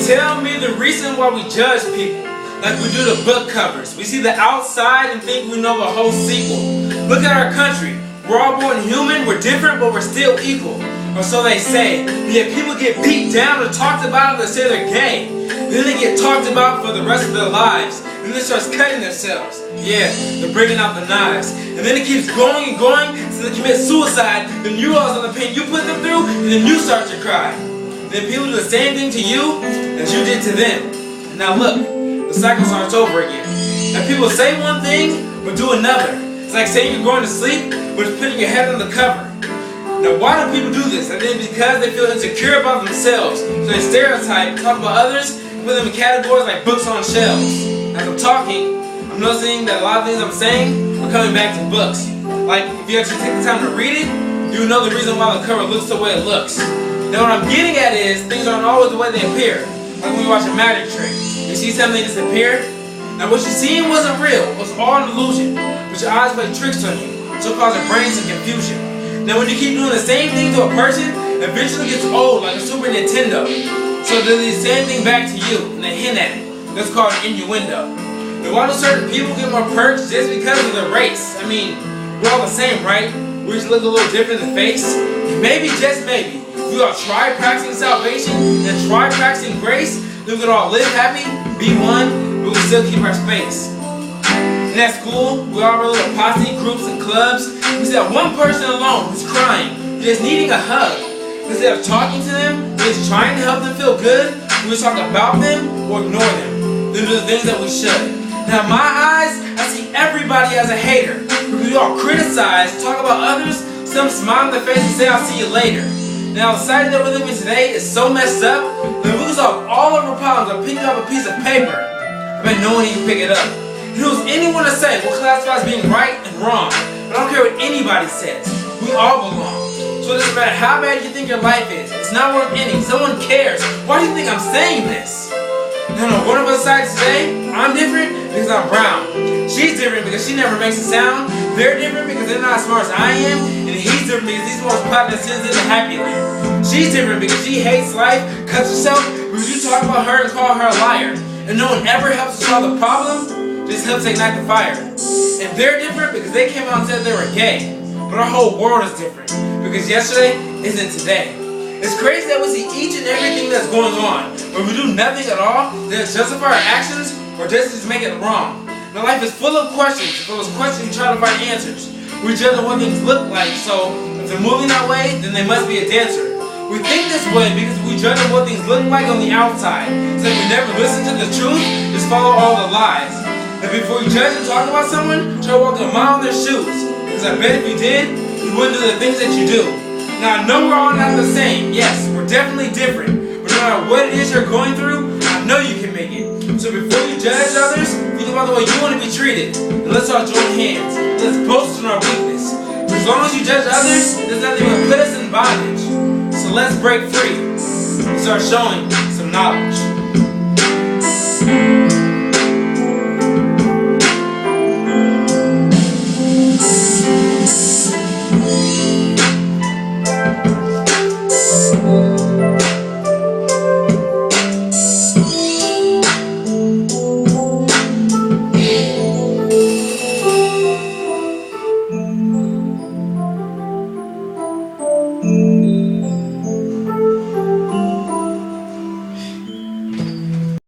tell me the reason why we judge people like we do the book covers. We see the outside and think we know the whole sequel. Look at our country. We're all born human, we're different, but we're still equal. Or so they say. But yet people get beat down or talked about if they say they're gay. Then they get talked about for the rest of their lives. And then starts cutting themselves. Yeah, they're bringing out the knives. And then it keeps going and going so they commit suicide. Then you realize all the pain you put them through, and then you start to cry. Then people do the same thing to you as you did to them. And now look, the cycle starts over again. And people say one thing, but do another. It's like saying you're going to sleep, but it's putting your head on the cover. Now why do people do this? I think because they feel insecure about themselves. So they stereotype, talk about others, and put them in categories like books on shelves. As I'm talking, I'm noticing that a lot of things I'm saying are coming back to books. Like, if you actually take the time to read it, you know the reason why the cover looks the way it looks. Now what I'm getting at is, things aren't always the way they appear. Like when you watch a magic trick. You see something disappear? Now what you're seeing wasn't real, it was all an illusion. But your eyes play tricks on you, so causing brain some confusion. Now when you keep doing the same thing to a person, eventually it gets old like a Super Nintendo. So they do the same thing back to you, and they hint at it. That's called an innuendo. And why do certain people get more perks just because of their race? I mean, we're all the same, right? We just look a little different in the face. And maybe, just maybe, if we all try practicing salvation and try practicing grace, then we can all live happy, be one, but we still keep our space. And at school, we all have little posse, groups, and clubs. We see that one person alone who's crying, just needing a hug. Instead of talking to them, we're just trying to help them feel good, we just talk about them or ignore them. Then do the things that we should. Now in my eyes, I see everybody as a hater. We all criticize, talk about others, some smile in their face and say I'll see you later. Now the society that we're living in today is so messed up that we can solve all of our problems by picking up a piece of paper. I bet no one even pick it up. Who's anyone to say what classifies being right and wrong? But I don't care what anybody says. We all belong. So it doesn't matter how bad you think your life is. It's not worth any. Someone cares. Why do you think I'm saying this? No, one of us sides today, I'm different because I'm brown. She's different because she never makes a sound. They're different because they're not as smart as I am. And he's different because he's the most popular since in the Happy Land. She's different because she hates life, cuts herself, because you talk about her and call her a liar. And no one ever helps to solve the problem, just helps ignite the fire. And they're different because they came out and said they were gay. But our whole world is different because yesterday isn't today. It's crazy that we see each and everything that's going on, but we do nothing at all that justify our actions or just make it wrong. Now life is full of questions. For those questions, we try to find answers. We judge on what things look like, so if they're moving that way, then they must be a dancer. We think this way because we judge on what things look like on the outside. So if we never listen to the truth, just follow all the lies. And before you judge and talk about someone, try walking a mile in their shoes. Because I bet if you did, you wouldn't do the things that you do. Now I know we're all not the same. Yes, we're definitely different. But no matter what it is you're going through, I know you can make it. So before you judge others, think about the way you want to be treated. And let's all join hands. Let's boast in our weakness. For as long as you judge others, there's nothing that will put us in bondage. So let's break free and start showing some knowledge.